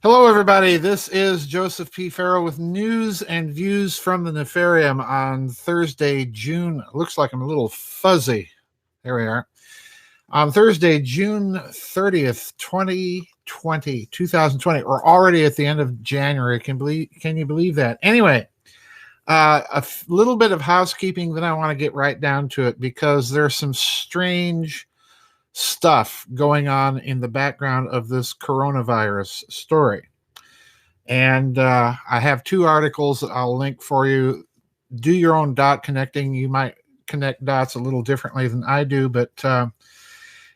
Hello, everybody. This is Joseph P. Farrell with news and views from the Nefarium on Thursday, June. Looks like I'm a little fuzzy. There we are. On Thursday, June 30th, 2020. We're already at the end of January. Can you believe that? Anyway, little bit of housekeeping, then I want to get right down to it because there's some strange stuff going on in the background of this coronavirus story. And I have two articles that I'll link for you. Do your own dot connecting. You might connect dots a little differently than I do. But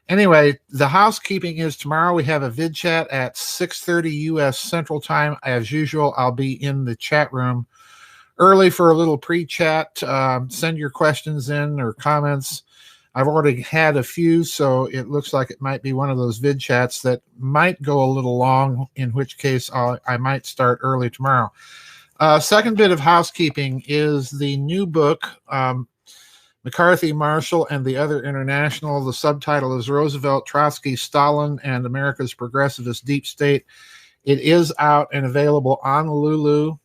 anyway, the housekeeping is tomorrow we have a vid chat at 6:30 U.S. Central Time. As usual, I'll be in the chat room early for a little pre-chat. Send your questions in or comments. I've already had a few, so it looks like it might be one of those vid chats that might go a little long, in which case I might start early tomorrow. Second bit of housekeeping is the new book, McCarthy, Marshall, and the Other International. The subtitle is Roosevelt, Trotsky, Stalin, and America's Progressivist Deep State. It is out and available on Lulu.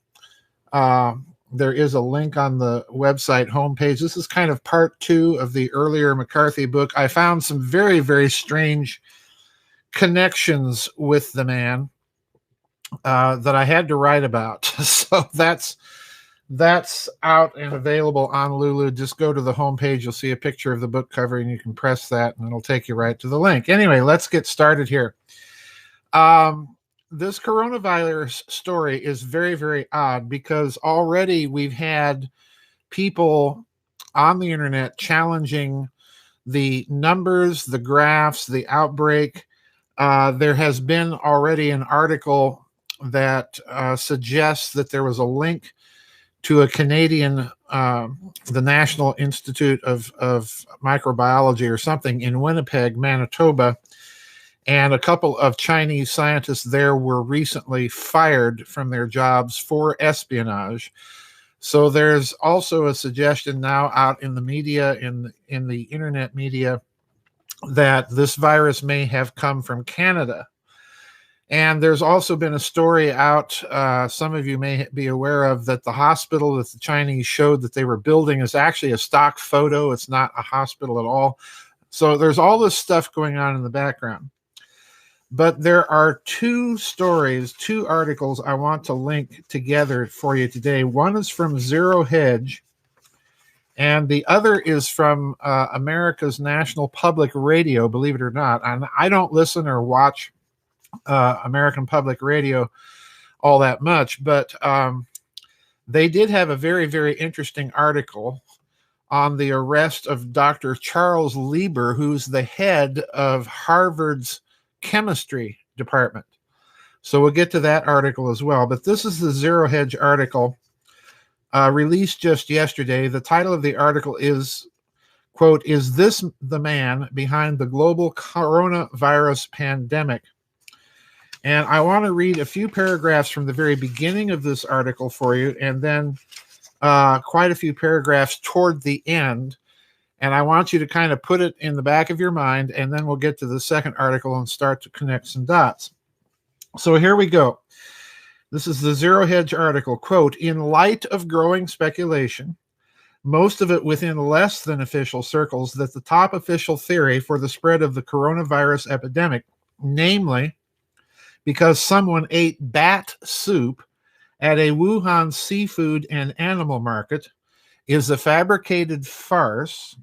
There is a link on the website homepage. This is kind of part two of the earlier McCarthy book. I found some very, very strange connections with the man that I had to write about. So that's out and available on Lulu. Just go to the homepage. You'll see a picture of the book cover, and you can press that, and it'll take you right to the link. Anyway, let's get started here. This coronavirus story is very, very odd because already we've had people on the internet challenging the numbers, the graphs, the outbreak. There has been already an article that suggests that there was a link to a Canadian, the National Institute of Microbiology or something in Winnipeg, Manitoba. And a couple of Chinese scientists there were recently fired from their jobs for espionage. So there's also a suggestion now out in the media, in the internet media, that this virus may have come from Canada. And there's also been a story out, some of you may be aware of, that the hospital that the Chinese showed that they were building is actually a stock photo. It's not a hospital at all. So there's all this stuff going on in the background. But there are two articles I want to link together for you today. One is from Zero Hedge, and the other is from America's National Public Radio, believe it or not. And I don't listen or watch American Public Radio all that much, but they did have a very, very interesting article on the arrest of Dr. Charles Lieber, who's the head of Harvard's chemistry department. So we'll get to that article as well. But this is the Zero Hedge article released just yesterday. The title of the article is, quote, "Is this the man behind the global coronavirus pandemic?" And I want to read a few paragraphs from the very beginning of this article for you, and then quite a few paragraphs toward the end. And I want you to kind of put it in the back of your mind, and then we'll get to the second article and start to connect some dots. So here we go. This is the Zero Hedge article. Quote, "In light of growing speculation, most of it within less than official circles, that the top official theory for the spread of the coronavirus epidemic, namely because someone ate bat soup at a Wuhan seafood and animal market, is a fabricated farce,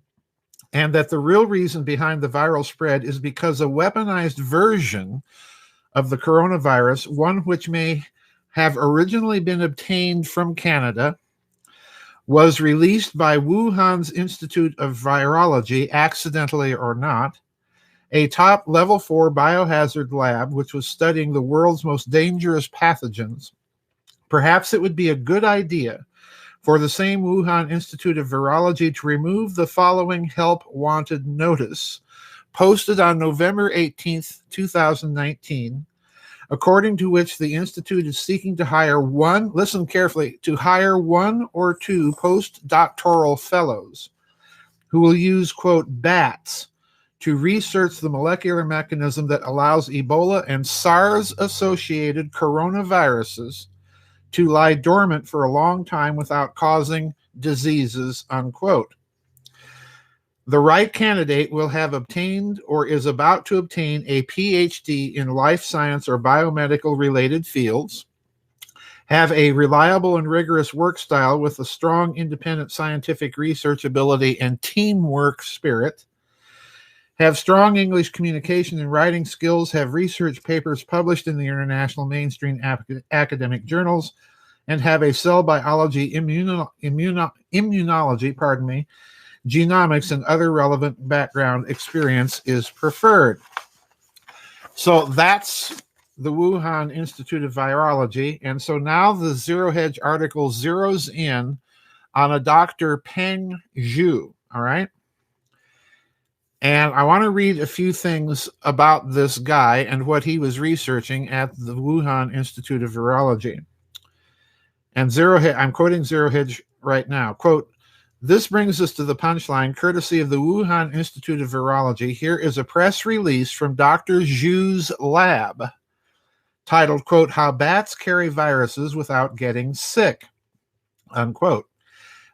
and that the real reason behind the viral spread is because a weaponized version of the coronavirus, one which may have originally been obtained from Canada, was released by Wuhan's Institute of Virology, accidentally or not, a top level 4 biohazard lab which was studying the world's most dangerous pathogens. Perhaps it would be a good idea for the same Wuhan Institute of Virology to remove the following help wanted notice, posted on November 18th, 2019, according to which the Institute is seeking to hire listen carefully, to hire one or two postdoctoral fellows who will use, quote, bats to research the molecular mechanism that allows Ebola and SARS-associated coronaviruses to lie dormant for a long time without causing diseases, unquote. The right candidate will have obtained or is about to obtain a PhD in life science or biomedical related fields, have a reliable and rigorous work style with a strong independent scientific research ability and teamwork spirit, have strong English communication and writing skills, have research papers published in the international mainstream academic journals, and have a cell biology, immunology, genomics, and other relevant background experience is preferred. So that's the Wuhan Institute of Virology. And so now the Zero Hedge article zeroes in on a Dr. Peng Zhu, all right? And I want to read a few things about this guy and what he was researching at the Wuhan Institute of Virology. And I'm quoting Zero Hedge right now. Quote, "This brings us to the punchline, courtesy of the Wuhan Institute of Virology. Here is a press release from Dr. Zhu's lab titled, quote, 'How Bats Carry Viruses Without Getting Sick,' unquote.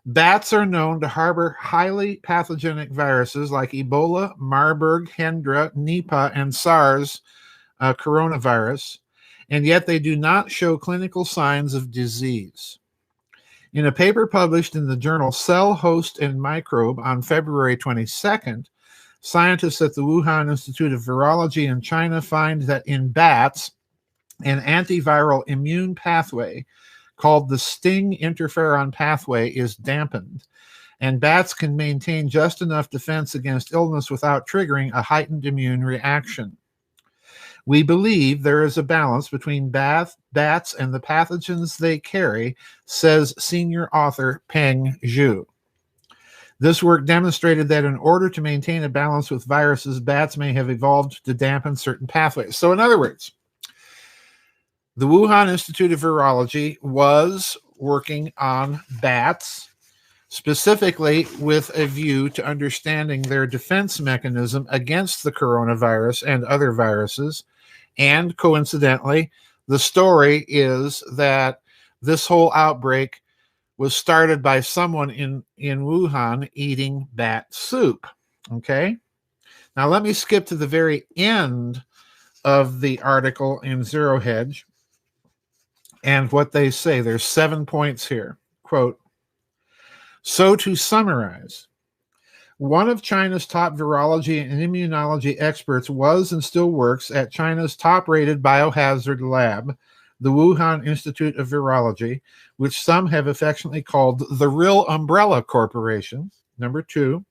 Bats are known to harbor highly pathogenic viruses like Ebola, Marburg, Hendra, Nipah, and SARS coronavirus, and yet they do not show clinical signs of disease. In a paper published in the journal Cell, Host, and Microbe on February 22nd, scientists at the Wuhan Institute of Virology in China find that in bats, an antiviral immune pathway called the sting interferon pathway is dampened, and bats can maintain just enough defense against illness without triggering a heightened immune reaction. We believe there is a balance between bats and the pathogens they carry," says senior author Peng Zhu. "This work demonstrated that in order to maintain a balance with viruses, bats may have evolved to dampen certain pathways." So in other words, the Wuhan Institute of Virology was working on bats, specifically with a view to understanding their defense mechanism against the coronavirus and other viruses. And coincidentally, the story is that this whole outbreak was started by someone in Wuhan eating bat soup. Okay? Now let me skip to the very end of the article in Zero Hedge. And what they say, there's 7 points here. Quote, "So to summarize, one of China's top virology and immunology experts was and still works at China's top-rated biohazard lab, the Wuhan Institute of Virology, which some have affectionately called the Real Umbrella Corporation. Number 2,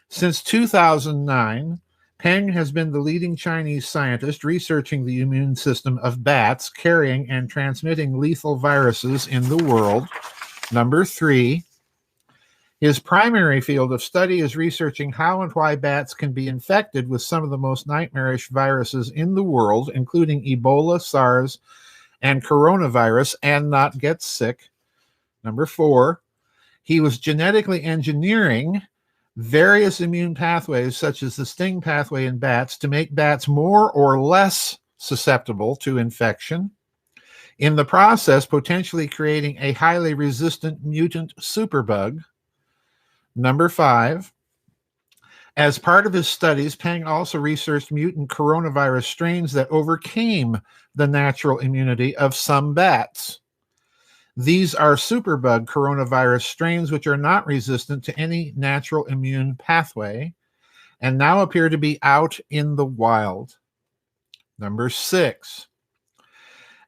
since 2009, Peng has been the leading Chinese scientist researching the immune system of bats carrying and transmitting lethal viruses in the world. Number 3, his primary field of study is researching how and why bats can be infected with some of the most nightmarish viruses in the world, including Ebola, SARS, and coronavirus, and not get sick. Number 4, he was genetically engineering various immune pathways, such as the sting pathway in bats, to make bats more or less susceptible to infection, in the process potentially creating a highly resistant mutant superbug. Number 5, as part of his studies, Peng also researched mutant coronavirus strains that overcame the natural immunity of some bats. These are superbug coronavirus strains which are not resistant to any natural immune pathway and now appear to be out in the wild. Number 6,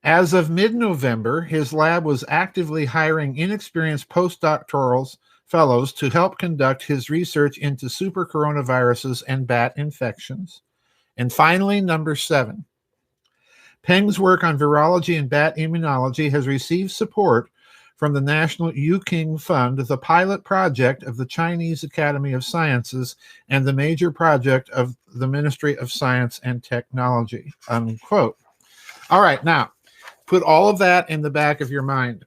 as of mid-November, his lab was actively hiring inexperienced postdoctoral fellows to help conduct his research into super coronaviruses and bat infections. And finally, number 7, Peng's work on virology and bat immunology has received support from the National Yuqing Fund, the pilot project of the Chinese Academy of Sciences, and the major project of the Ministry of Science and Technology, unquote. All right, now, put all of that in the back of your mind.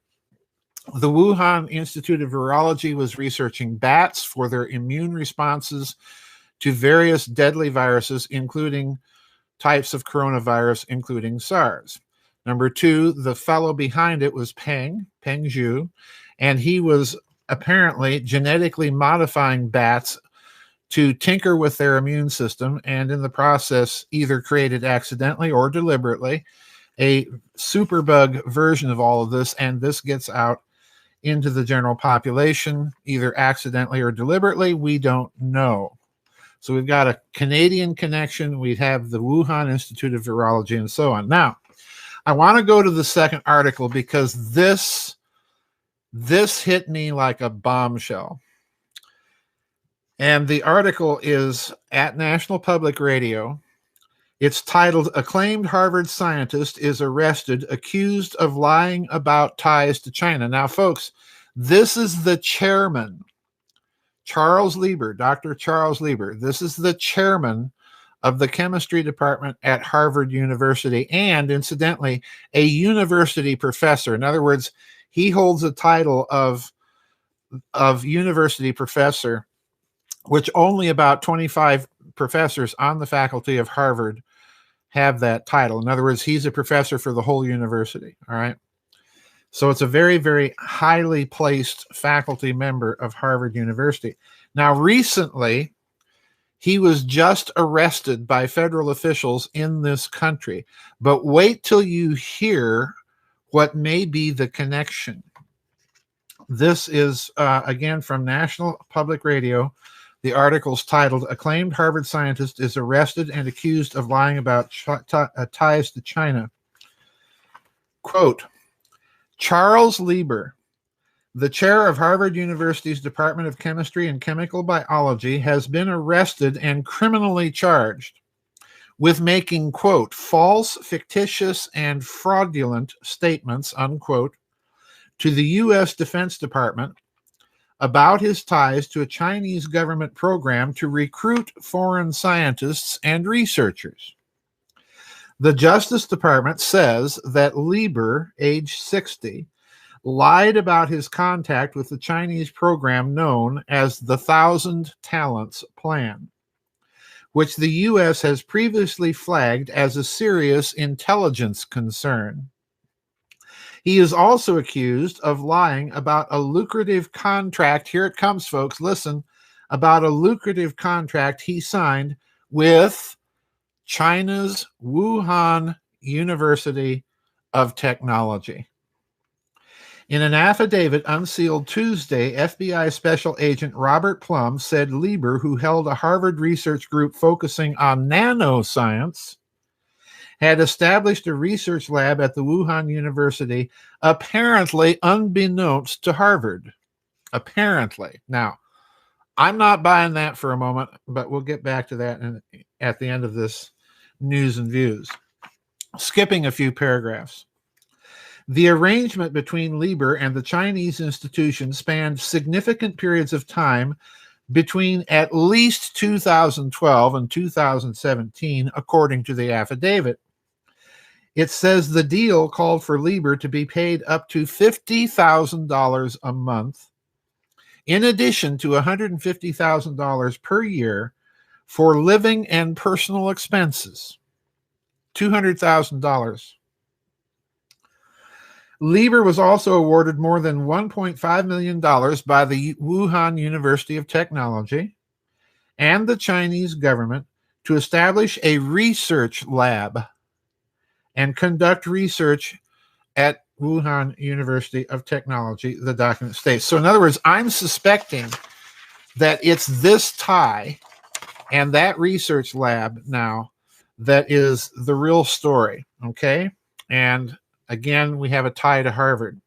The Wuhan Institute of Virology was researching bats for their immune responses to various deadly viruses, including types of coronavirus, including SARS. Number two, the fellow behind it was Peng Zhu, and he was apparently genetically modifying bats to tinker with their immune system, and in the process either created accidentally or deliberately a superbug version of all of this, and this gets out into the general population, either accidentally or deliberately. We don't know. So we've got a Canadian connection. We have the Wuhan Institute of Virology and so on. Now, I want to go to the second article because this hit me like a bombshell. And the article is at National Public Radio. It's titled, "Acclaimed Harvard Scientist is Arrested, Accused of Lying About Ties to China." Now, folks, this is the chairman, Charles Lieber, Dr. Charles Lieber. This is the chairman of the chemistry department at Harvard University, and incidentally, a university professor. In other words, he holds a title of university professor, which only about 25 professors on the faculty of Harvard have that title. In other words, he's a professor for the whole university. All right. So it's a very, very highly placed faculty member of Harvard University. Now, recently, he was just arrested by federal officials in this country. But wait till you hear what may be the connection. This is, again, from National Public Radio. The article's titled, "Acclaimed Harvard Scientist is Arrested and Accused of Lying About Ties to China." Quote, "Charles Lieber, the chair of Harvard University's Department of Chemistry and Chemical Biology, has been arrested and criminally charged with making, quote, false, fictitious, and fraudulent statements, unquote, to the U.S. Defense Department about his ties to a Chinese government program to recruit foreign scientists and researchers. The Justice Department says that Lieber, age 60, lied about his contact with the Chinese program known as the Thousand Talents Plan, which the U.S. has previously flagged as a serious intelligence concern. He is also accused of lying about a lucrative contract. Here it comes, folks. Listen, about a lucrative contract he signed with China's Wuhan University of Technology. In an affidavit unsealed Tuesday, FBI Special Agent Robert Plum said Lieber, who held a Harvard research group focusing on nanoscience, had established a research lab at the Wuhan University, apparently unbeknownst to Harvard. Apparently. Now, I'm not buying that for a moment, but we'll get back to that at the end of this news and views. Skipping a few paragraphs. The arrangement between Lieber and the Chinese institution spanned significant periods of time between at least 2012 and 2017, according to the affidavit. It says the deal called for Lieber to be paid up to $50,000 a month, in addition to $150,000 per year for living and personal expenses. $200,000. Lieber was also awarded more than $1.5 million by the Wuhan University of Technology and the Chinese government to establish a research lab and conduct research at Wuhan University of Technology, the document states. So in other words, I'm suspecting that it's this tie and that research lab now that is the real story, okay? And again, we have a tie to Harvard.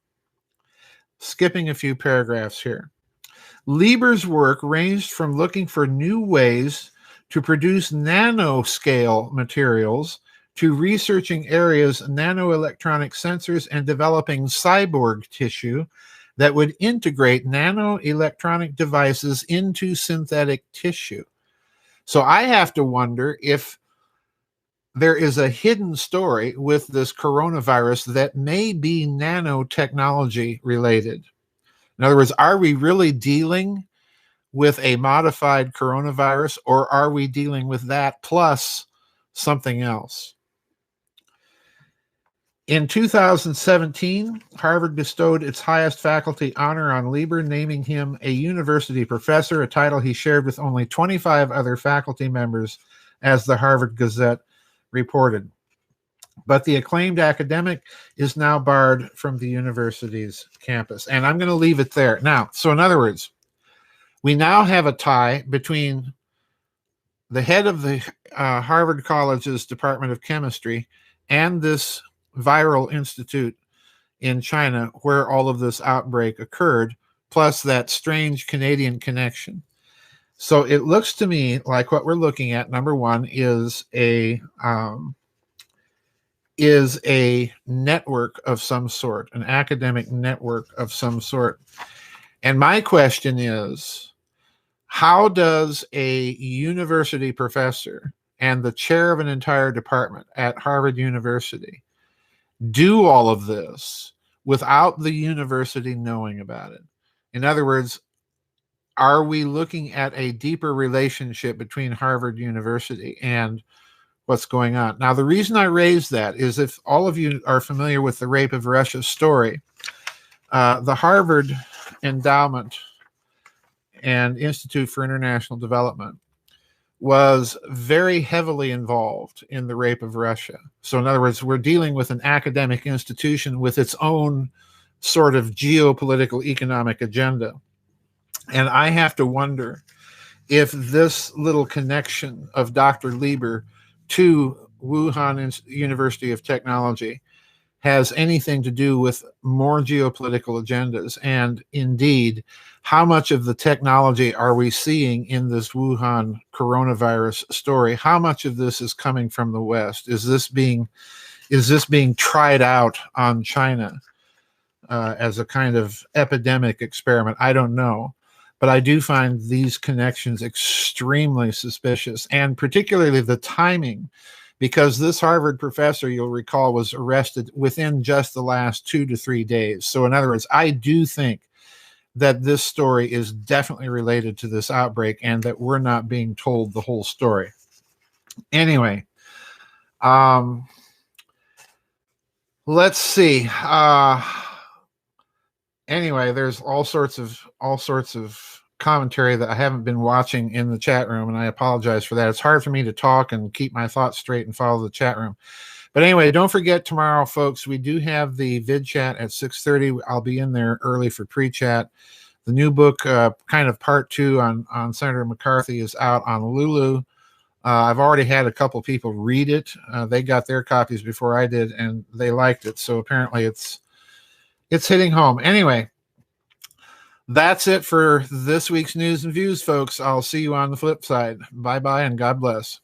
Skipping a few paragraphs here. Lieber's work ranged from looking for new ways to produce nanoscale materials to researching areas nanoelectronic sensors and developing cyborg tissue that would integrate nanoelectronic devices into synthetic tissue. So I have to wonder if there is a hidden story with this coronavirus that may be nanotechnology related. In other words, are we really dealing with a modified coronavirus, or are we dealing with that plus something else? In 2017, Harvard bestowed its highest faculty honor on Lieber, naming him a university professor, a title he shared with only 25 other faculty members, as the Harvard Gazette reported. But the acclaimed academic is now barred from the university's campus. And I'm going to leave it there. Now, so in other words, we now have a tie between the head of the Harvard College's Department of Chemistry and this viral institute in China where all of this outbreak occurred, plus that strange Canadian connection. So it looks to me like what we're looking at, number one, is a network of some sort, an academic network of some sort. And my question is, how does a university professor and the chair of an entire department at Harvard University do all of this without the university knowing about it? In other words, are we looking at a deeper relationship between Harvard University and what's going on? Now, the reason I raise that is, if all of you are familiar with the Rape of Russia story, the Harvard Endowment and Institute for International Development was very heavily involved in the Rape of Russia. So in other words, we're dealing with an academic institution with its own sort of geopolitical economic agenda. And I have to wonder if this little connection of Dr. Lieber to Wuhan University of Technology has anything to do with more geopolitical agendas. And indeed, how much of the technology are we seeing in this Wuhan coronavirus story? How much of this is coming from the West? Is this being tried out on China as a kind of epidemic experiment? I don't know. But I do find these connections extremely suspicious, and particularly the timing, because this Harvard professor, you'll recall, was arrested within just the last 2 to 3 days. So in other words, I do think that this story is definitely related to this outbreak and that we're not being told the whole story. Anyway, let's see. Anyway, there's all sorts of commentary that I haven't been watching in the chat room, and I apologize for that. It's hard for me to talk and keep my thoughts straight and follow the chat room. But anyway, don't forget tomorrow, folks, we do have the vid chat at 6:30. I'll be in there early for pre-chat. The new book, kind of part 2 on Senator McCarthy, is out on Lulu. I've already had a couple people read it. They got their copies before I did, and they liked it. So apparently it's hitting home. Anyway, that's it for this week's news and views, folks. I'll see you on the flip side. Bye-bye, and God bless.